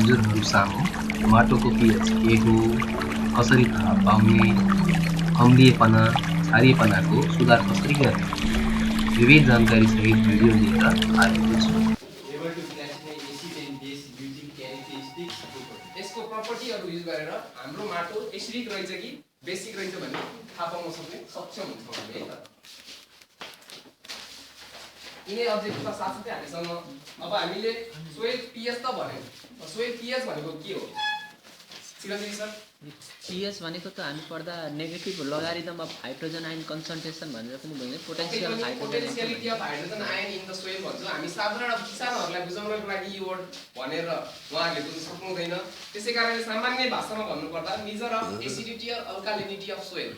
हजुरहरू सामु माटोको pH के हो, कसरी थाहा पाउने, अम्लीयपना, क्षारीयपनाको सुधार कसरी गर्ने, विविध जानकारी सहित भिडियो लिएर आएको छु। able to classify acid and base using characteristics property. यसको प्रपर्टीहरु युज गरेर हाम्रो माटो एसिडिक रहेछ कि बेसिक रहेछ भन्ने थाहा पाउन सक्ने सक्षम हुन्छ हामीले है त। यिनै अब्जेक्टिभ साथसाथै हामीसँग अब हामीले सोइल pH त भन्यौ। सोइल pH भनेको के हो? चिरञ्जीवी सर pH भनेको त हामी पढ्दा negative logarithm of hydrogen ion concentration भनेर पनि भनिन्छ। Potential potentiality of hydrogen ion in the soil भन्छ। हामी साधारण किसानहरूलाई बुझाउनको लागि यो वर्ड भनेर उहाँहरूले बुझ्न सक्नुहुँदैन। त्यसैकारणले सामान्य भाषामा भन्नुपर्दा measure of acidity or alkalinity of soil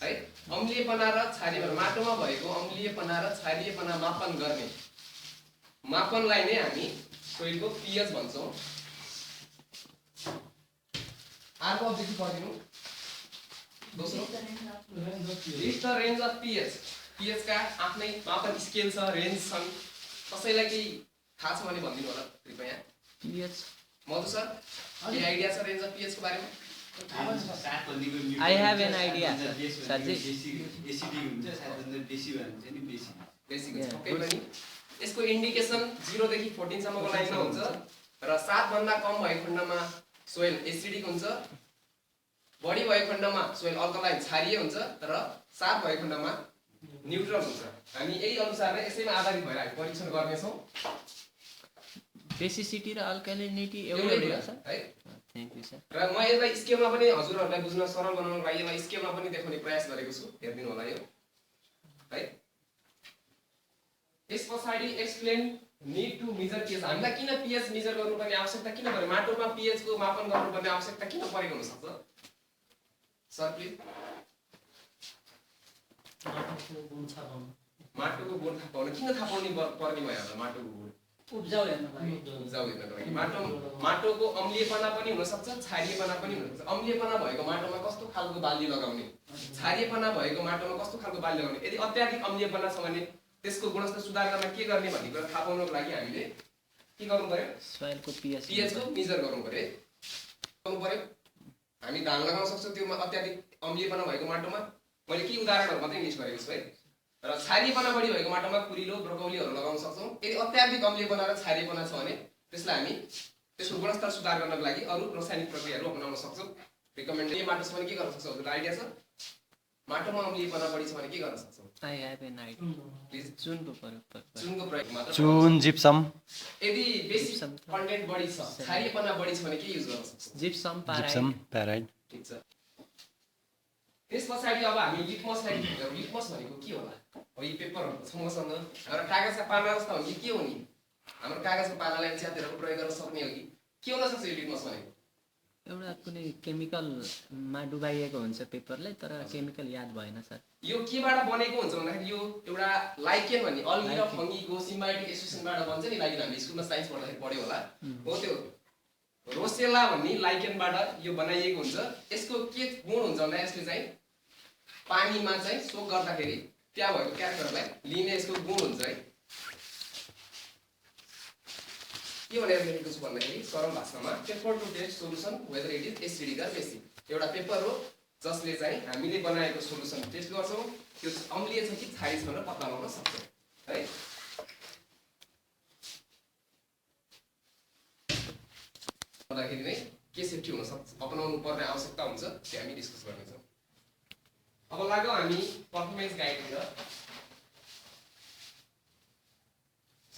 है, अम्लीयपना र क्षारीयपना माटोमा भएको अम्लीयपना र क्षारीयपना मापन गर्ने मापनलाई नै हामी सोइलको pH भन्छौँ। अर्को अब्जेक्टिभ पढिदिनु। दोस्रो list the range of pH। pH का आफ्नै मापन स्केल छ, रेन्ज छन्। कसैलाई केही थाहा छ भने भनिदिनु होला कृपया। pH मधु सर के आइडिया छ रेन्ज अफ pH को बारेमा? I have an idea. Basic okay पनि यसको इन्डिकेसन 0 देखि 14 सम्मको लाइनमा हुन्छ र 7 भन्दा कम भएको खण्डमा सोइल एसिडिक हुन्छ, बढी भएको खण्डमा सोइल अल्कलाइन क्षारीय हुन्छ र 7 भएको खण्डमा न्यूट्रल हुन्छ। हामी यही अनुसार नै यसैमा आधारित भएर हामी परीक्षण गर्ने छौं। बेसिसिटी र अल्कालिनिटी एउटै हुन्छ है। Thank you sir. र म यसलाई स्केलमा पनि हजुरहरूलाई बुझ्न सरल बनाउनको लागि यसलाई स्केलमा पनि देखाउने प्रयास गरेको छु। हेर्दिनु होला यो है। यसपछाडी explain need to measure pH। हामीलाई किन pH मेजर गर्नुपर्ने आवश्यकता किन पर्यो? माटोमा pH को मापन गर्नुपर्ने आवश्यकता किन परेको हुन सक्छ? Sir please. माटोको गुण थाहा पाउन किन थाहा पाउनु पर्ने भयो होला? माटोको गुण उब्जाउ हेर्नको लागि माटोको अम्लीयपना पनि हुन सक्छ, क्षारीयपना पनि हुन सक्छ। अम्लीयपना भएको माटोमा कस्तो खालको बाली लगाउने, क्षारीयपना भएको माटोमा कस्तो खालको बाली लगाउने, यदि अत्याधिक अम्लीयपना छ भने त्यसको गुणस्तर सुधार गर्न के गर्ने भन्ने कुरा थाहा पाउनको लागि हामीले के गर्नु पर्यो? सोइलको pH को मेजर गर्नु पर्यो। हामी धान लगाउन सक्छौं त्यो अत्याधिक अम्लीयपना भएको माटोमा। मैले के उदाहरणहरु मात्रै लिस्ट गरेको छु है। र क्षारीयपना बढी भएको माटोमा कुरिलो, ब्रोकोलीहरु लगाउन सक्छौं। यदि अत्याधिक अम्लीयपना र क्षारीयपना छ भने त्यसलाई हामी त्यसको गुणस्तर सुधार गर्नको लागि अरु रासायनिक प्रक्रियाहरु अपनाउन सक्छौं। रिकमेन्डेड माटो छ भने के गर्न सक्छौं? हजुरलाई आइडिया छ? माटोमा अम्लीयपना बढी छ भने के गर्न सक्छौं? I have an idea. Please चुनको प्रयोग चुनको प्रयोग मात्र। चुन, जिप्सम। यदि बेसिक कन्टेन्ट बढी छ, क्षारीयपना बढी छ भने के युज गर्न सक्छौं? जिप्सम प्याराइड। ठीक छ। त्यसपछि अब हामी लिटमसलाई लिटमस भनेको के होला? हो यो पेपरहरु छ मसँग। र कागजका पाना जस्ता हो कि के हो नि? हाम्रो कागजको पानालाई च्यातेर प्रयोग गर्न सक्ने हो कि के हुन सक्छ यो लिटमस भनेको? एउटा कुनै केमिकलमा डुबाइएको हुन्छ पेपरलाई, तर केमिकल याद भएन सर। यो केबाट बनेको हुन्छ भन्दाखेरि यो एउटा लाइकेन भन्ने अल्गी र फंगीको सिम्बायोटिक एसोसिएसनबाट बन्छ नि। लाइकेन हामीले स्कुलमा साइन्स पढ्दाखेरि पढ्यो होला। हो त्यो रोसेला भन्ने लाइकेनबाट यो बनाइएको हुन्छ। यसको के गुण हुन्छ भन्दा यसले चाहिँ पानीमा चाहिँ सोक गर्दाखेरि त्यहाँ भएको क्यारेक्टरलाई लिने यसको गुण हुन्छ है। के भनेर लेखेको छु भन्दाखेरि सरल भाषामा paper to test solution whether it is acidic or basic. एउटा पेपर हो जसले चाहिँ हामीले बनाएको सोलुसन टेस्ट गर्छौं त्यो अम्लीय छ कि क्षारीय छ भनेर पत्ता लगाउन सक्छौं है। भन्दाखेरि नै के सेफ्टी हुन सक्छ, अपनाउनु पर्ने आवश्यकता हुन्छ त्यो हामी डिस्कस गर्नेछौं। अब लागौं हामी परफर्मेन्स गाइडतिर।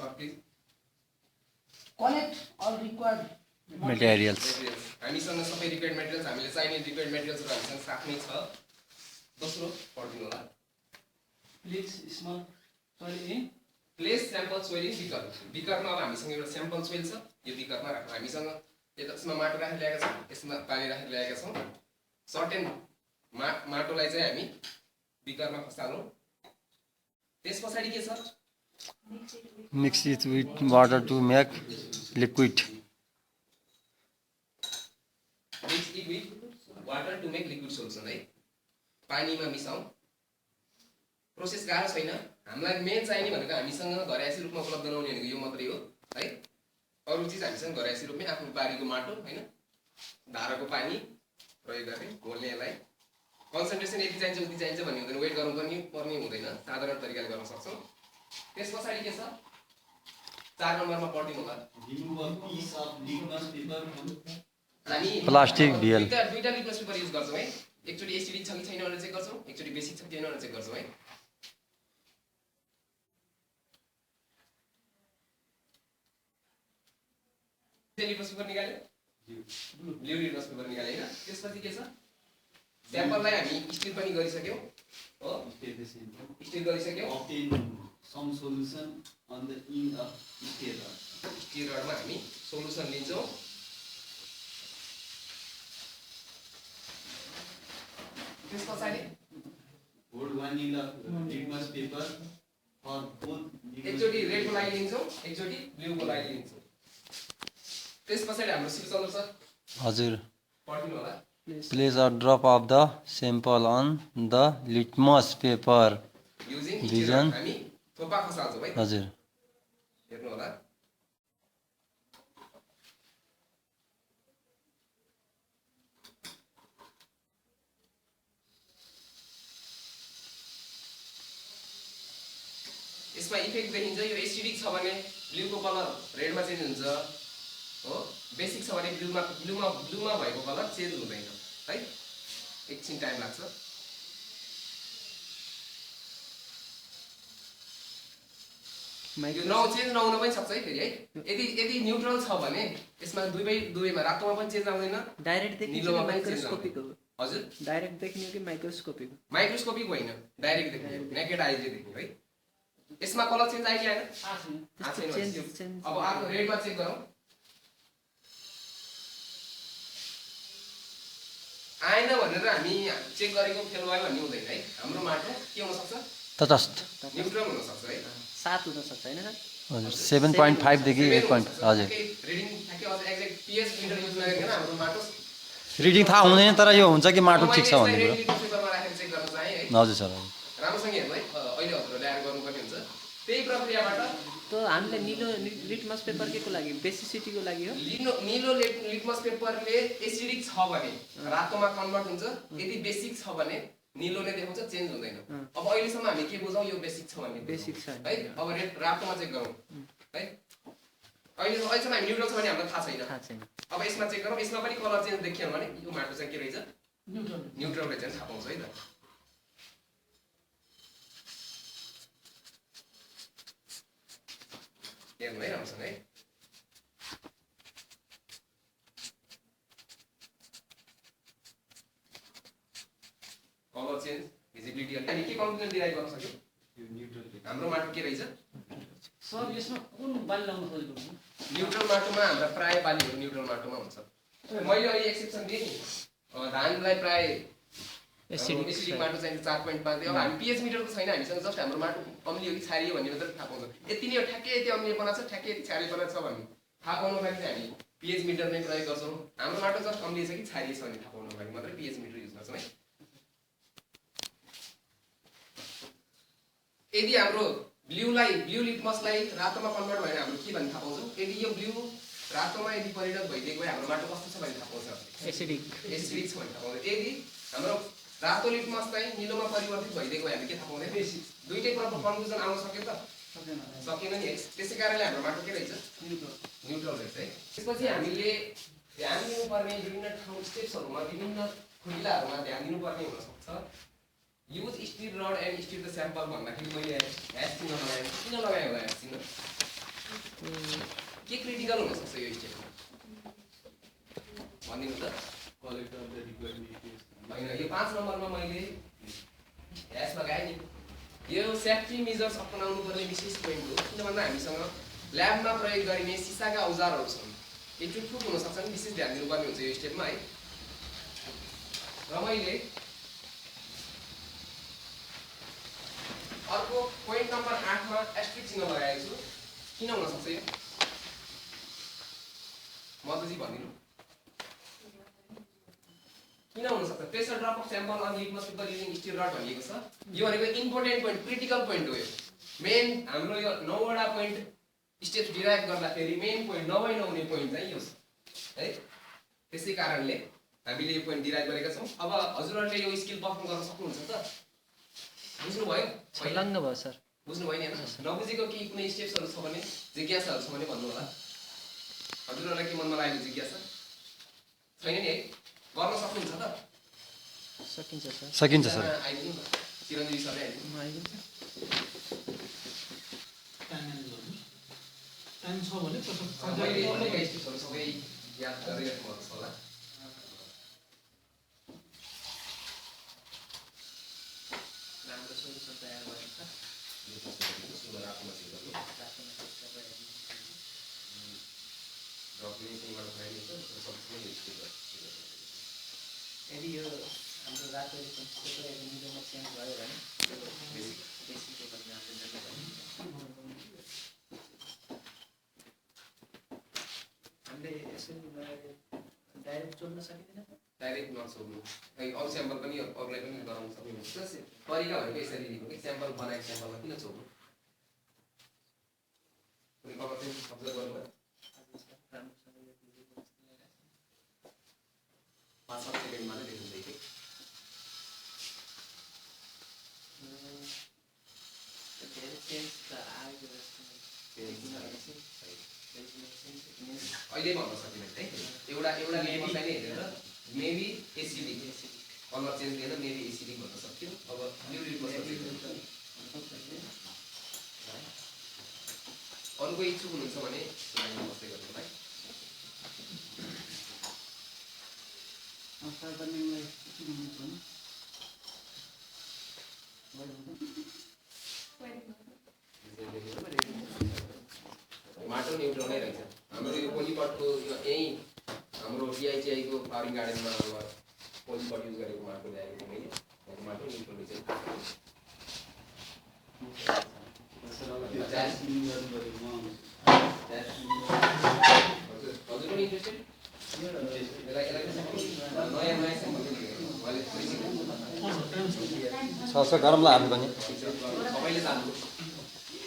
Sir please. collect all required materials. हामीसँग सबै रिक्वायर्ड मेटेरियल्स, हामीले चाहिने रिक्वायर्ड मेटेरियल्सहरु हामीसँग साथमै छ। दोस्रो पढ्दिनु होला। Place small soil in place sample soil in beaker. बिकरमा अब हामीसँग एउटा स्याम्पल सोइल छ। यो बिकरमा राख्नु हामीसँग यसमा माटो राखेर ल्याएका छौं, यसमा पानी राखेर ल्याएका छौं। सर्टेन माटोलाई चाहिँ हामी बिकरमा खसाल्छौं। त्यसपछि के छ? Mix it with water to make liquid. Mix it with water to make liquid solution है। पानीमा मिसाउँ। प्रोसेस गाह्रो छैन। हामीलाई मेन चाहिने भनेको हामीसँग घरयासी रूपमा उपलब्ध नहुने भनेको यो मात्रै हो है। अरू चिज हामीसँग घरैसी रूपमै आफ्नो बारीको माटो होइन धाराको पानी प्रयोग गर्ने घोल्ने यसलाई कन्सन्ट्रेसन यति चाहिन्छ उति चाहिन्छ भन्ने हुँदैन वेट गर्नु पनि पर्ने हुँदैन साधारण तरिकाले गर्न सक्छौँ त्यस पछाडि के छ 4 नम्बरमा पढ्दिनु होला हामी प्लास्टिक VL दुईटा लिटमस पेपर युज गर्छौँ है एकचोटि एसिडिक छ कि छैन भनेर चेक गर्छौँ एकचोटि बेसिक छ कि छैन भनेर चेक गर्छौँ है लिटमस पेपर निकाल्यो ब्लू लिटमस पेपर निकाल्यो होइन त्यसपछि के छ स्याम्पललाई हामी स्टिल पनि गरिसक्यौँ हो स्टिल गरिसक्यौँ some solution on the end of steel rod. Steel रडमा हामी सोलुसन लिन्छौँ त्यस पछाडि Hold vanilla litmus paper for both. एकचोटि रेडको लागि लिन्छौँ एकचोटि ब्लूको लागि लिन्छौँ त्यस पछाडि हाम्रो सिक्सलर छ हजुर पढ्दिनु होला place a drop of the sample on the litmus paper using Vision. हामी थोपा खसाल्छौँ है हजुर हेर्नु होला यसमा इफेक्ट देखिन्छ यो एसिडिक छ भने ब्लूको कलर रेडमा चेन्ज हुन्छ हो बेसिक छ भने ब्लूमा भएको कलर चेन्ज हुँदैन है एकछिन टाइम लाग्छ यो चेन्ज नहुन पनि सक्छ है फेरि है यदि न्युट्रल छ भने यसमा दुवैमा रातोमा पनि चेन्ज आउँदैन डाइरेक्ट देखिने निलोमा पनि चेन्ज माइक्रोस्कोपिक हो हजुर डाइरेक्ट देखिने हो कि माइक्रोस्कोपिक हो माइक्रोस्कोपिक होइन डाइरेक्ट देख्ने नेकेड आइजले देख्ने है यसमा कलर चेन्ज आयो कि आएन चेन्ज अब अर्को रेडमा चेक गरौँ आएन भनेर हामी चेक गरेको फेल भयो भन्ने हुँदैन है हाम्रो माटो के हुन सक्छ तटस्थ न्युट्रल हुन सक्छ है 7 हुन सक्छ हैन हजुर 7.5 देखि 8 point हजुर रिडिङ ठ्याक्कै अझ एक्ज्याक्ट पीएच मिटर युज नगरिकन हाम्रो माटो रिडिङ थाहा हुँदैन तर यो हुन्छ कि माटो ठिक छ भन्ने कुरा कुरा पेपरमा राखेर चेक गर्न चाहे है हजुर सर हजुर राम्रोसँग हेर्नु है अहिले हजुर ल्याएर गर्नुपर्ने हुन्छ त्यही प्रक्रियाबाट त हामीले निलो लिटमस पेपर के को लागि बेसिसिटीको लागि हो निलो लिटमस पेपरले एसिडिक छ भने रातोमा कन्भर्ट हुन्छ यदि बेसिक छ भने निलोले देखाउँछ चेन्ज हुँदैन अब अहिलेसम्म हामी के बुझौँ यो बेसिक छ भन्ने बेसिक छ है अब रातोमा चेक गरौँ है अहिलेसम्म हामी न्युट्रल छ भने हामीलाई थाहा छैन अब यसमा चेक गरौँ यसमा पनि कलर चेन्ज देखियो भने यो माटो चाहिँ के रहेछ न्युट्रल रहेछ थाहा पाउँछ है त हेर्नु है राम्रोसँग है कलर चेन्ज भिजिबिलिटी अनि के कन्क्लुजन डिराइभ गर्न सक्यो हाम्रो माटो के रहेछ सर यसमा कुन बाली लाउन खोजेको न्युट्रल माटोमा हाम्रा प्राय बालीहरू न्युट्रल माटोमा हुन्छ मैले अहिले एक्सेप्सन दिएँ नि धानलाई प्राय एसिडिक माटो चाहिन्छ 4.5 अब हामी पीएच मिटरको छैन हामीसँग जस्ट हाम्रो माटो अम्लियो कि छारियो भन्ने मात्र थाहा पाउँछ यति नै हो ठ्याक्कै यति अम्लिएपना छ ठ्याक्कै यति छारिएपना छ भन्ने थाहा पाउनको लागि चाहिँ हामी पीएच मिटर नै प्रयोग गर्छौँ हाम्रो माटो जस्ट अम्लिएछ कि छारिएछ भन्ने थाहा पाउनको लागि मात्रै पीएच मिटर युज गर्छौँ है यदि हाम्रो ब्लू लिटमसलाई रातोमा कन्भर्ट भएर हाम्रो के भन्ने थाहा पाउँछौँ यदि यो ब्लू रातोमा यदि परिणत भइदिएको भए हाम्रो माटो कस्तो छ भन्ने थाहा पाउँछ एसिडिक एसिडिक छ भन्ने थाहा पाउँछ यदि हाम्रो रातो लिटमस चाहिँ निलोमा परिवर्तित भइदिएको भए हामी के थाहा पाउँदैन दुईटै कन्क्लुजन आउन सक्यो त सकेन नि है त्यसै कारणले हाम्रो माटो के रहेछ न्युट्रल रहेछ है त्यसपछि हामीले ध्यान दिनुपर्ने विभिन्न ठाउँ स्टेप्सहरूमा विभिन्न खुल्लाहरूमा ध्यान दिनुपर्ने हुनसक्छ use steel rod and stir the sample भन्दाखेरि मैले ह्यास चिन्ह लगाएँ किन लगाएँ होला ह्यास चिन्ह के क्रिटिकल हुनसक्छ यो स्टेपमा भनिदिनु त होइन यो 5 नम्बरमा मैले ह्यास लगाएँ नि यो सेफ्टी मेजर्स अपनाउनु पर्ने विशेष पोइन्ट हो किन भन्दा हामीसँग ल्याबमा प्रयोग गरिने सिसाका औजारहरू छन् यो टुटफुट हुनसक्छ नि विशेष ध्यान दिनुपर्ने हुन्छ यो स्टेपमा है र मैले अर्को पोइन्ट नम्बर 8 मा एस्ट्रिक चिन्ह लगाएको छु किन हुन सक्छ यो मधुजी भनिदिनु किन हुन सक्छ pressure drop of sample on litmus paper using steel rod भनिएको छ यो भनेको इम्पोर्टेन्ट पोइन्ट क्रिटिकल पोइन्ट हो यो मेन हाम्रो यो 9 वटा पोइन्ट स्टेप्स डिराइभ गर्दाखेरि मेन पोइन्ट नहुने पोइन्ट चाहिँ यो छ है। त्यसै कारणले हामीले यो पोइन्ट डिराइभ गरेका छौँ। अब हजुरहरूले यो स्किल पर्फर्म गर्न सक्नुहुन्छ त? बुझ्नुभयो? छलङ्ग भयो सर। बुझ्नुभयो नि? नबुझेको केही कुनै स्टेप्सहरू छ भने, जिज्ञासाहरू छ भने भन्नु होला। हजुरहरूलाई के मनमा लागेको जिज्ञासा छैन नि है? गर्न सक्नुहुन्छ त? सकिन्छ सर। सकिन्छ सर। आइदिनु न, चिरञ्जीवी सरले आइदिनु। म आइदिन्छु। टाइम छ भने मैले भनेका स्टेप्सहरू सबै याद गरिराख्नुहोस् होला। राम्रो सोल्युसन तयार गरिन्छ। यदि यो हाम्रो रातो पेपर निलोमा चेन्ज भयो भने बेसी पेपर राम्रो हामीले यसरी डाइरेक्ट जोड्न सकिँदैन? डाइरेक्ट नसोध्नु, अरू स्याम्पल पनि अरूलाई पनि गराउन सक्नुहुन्छ। तरिका भनेको यसरी दिनु कि स्याम्पल बनाएको स्याम्पलमा किन छोड्नु? कुनै कलर चाहिँ अब्जर्भ गर्नुभयो? 5-7 सेकेन्डमा नै देखिन्छ कि धेरै चेन्ज त आएको जस्तो अहिले भन्न सकिँदैन है। एउटा लेभललाई नै हेरेर मेबी एसिडिक कलर चेन्ज दिएर मेबी एसिडिक भन्न सक्थ्यो। अब न्युरिक अरूको इच्छुक हुनुहुन्छ भने बस्दै गर्नुलाई माटो न्युट्रल नै रहेछ हाम्रो यो पोलिपटको यही हाम्रो टिआइटिआईको फ्लावरिङ गार्डनमा पोलिपट युज गरेको माटो ल्याएको थिएँ मैले। माटो न्युट्रल रहेछ। हजुर पनि इन्ट्रेस्टेड? सर गरमलाई हामी पनि सबैले जान्नु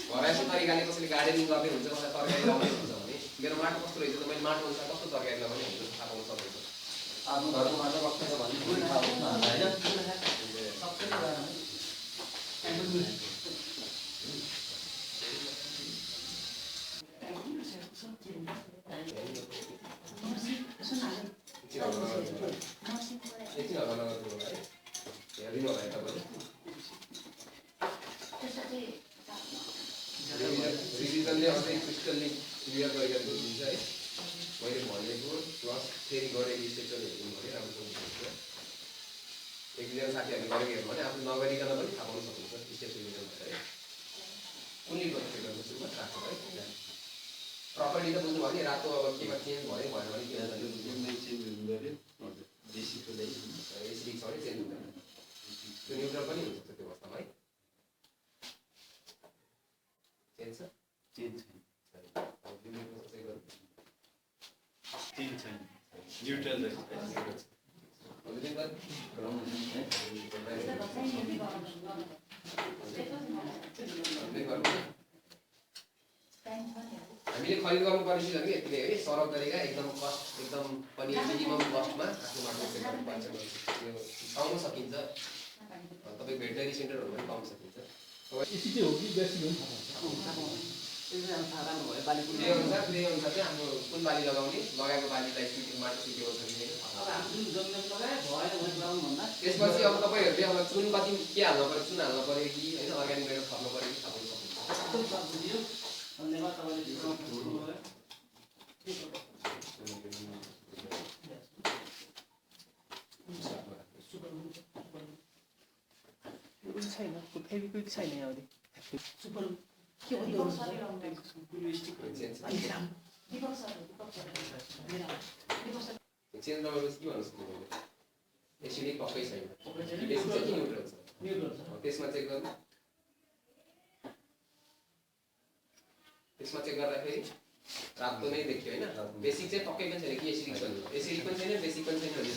घरको तरिकाले कसैले गार्डनिङ गर्दै हुन्छ, कसैले तरकारी लगाउँदै हुन्छ भने मेरो माटो कस्तो रहेछ त मैले माटो अनुसार कस्तो तरकारी लगाउने हुन्छ थाहा पाउन सक्नुहुन्छ। आफ्नो घरको माटो कस्तो छ भन्ने कुरो थाहा हुन्छ होइन? रिभिजनले अझै क्रिस्टल्ली क्लियर गरेर दिन्छ है। मैले भनेको प्लस फेरि गरेको स्टेप्सहरू हेर्नु भने राम्रो हुन्छ। एक दुईजना साथीहरूले गरेको हेर्नु भने आफू नगरिकन पनि थाहा पाउन सक्नुहुन्छ स्टेप्स रिभिजन भएर है। कुनै कन्फ्युज गर्नु सुरुमा राख्नु है। प्रपर्ली त बुझ्नु भयो नि रातो अब केमा चेन्ज भयो भने के हुन्छ? चेन्ज हुनु पर्यो। हजुर बेसीको लागि एसिडिक छ भने चेन्ज हुँदैन। त्यो न्युट्रल पनि हुनसक्छ त्यो अवस्थामा है। चेन्ज छ? चेन्ज छैन। चेन्ज छैन। न्युट्रल रहेछ। हामीले खरिद गर्नु पर्ने चिजहरू यति नै है। सरल तरिका एकदम कस्ट एकदम पनि मिनिमम कस्टमा आफ्नो माटो गर्नुपर्छ। यो पाउन सकिन्छ। तपाईँको भेटनरी सेन्टरहरू पनि पाउन सकिन्छ। एसिडी हो कि बेसी हो त्यही अनुसार चाहिँ हाम्रो कुन बाली लगाउने, लगाएको बालीलाई माटो सुकेको छ कि छैन। त्यसपछि अब तपाईँहरूले अब चुन कति के हाल्नु पऱ्यो, चुन हाल्नु पऱ्यो कि होइन अर्ग्यानिक गरेर थप्नु पऱ्यो कि थाहा पाउन सक्नुहुन्छ। छैन फेभिक्विक छैन यहाँनिर। चेन्ज नभएपछि के भन्न सक्नुहुन्छ? एसिडिक पक्कै छैन। बेसी चाहिँ कि न्युट्रल छ? त्यसमा चेक गर्नु। त्यसमा चेक गर्दाखेरि रातो नै देखियो होइन? बेसिक चाहिँ पक्कै पनि छैन कि एसिडिक छैन। एसिडिक पनि छैन, बेसिक पनि छैन भने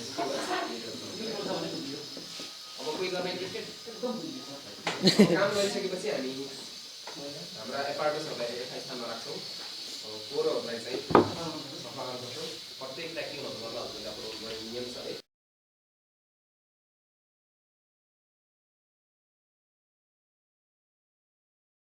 अब कोही गर्न इन्ट्रेस्टेड? काम गरिसकेपछि हामी हाम्रा एपार्टमेन्ट्सहरूलाई यथास्थानमा राख्छौँ फोहोरहरूलाई चाहिँ सफा गर्नुपर्छ प्रत्येक ट्याक्लिङहरू गर्दा हस्पिटल अप्रोच गर्ने नियम छ है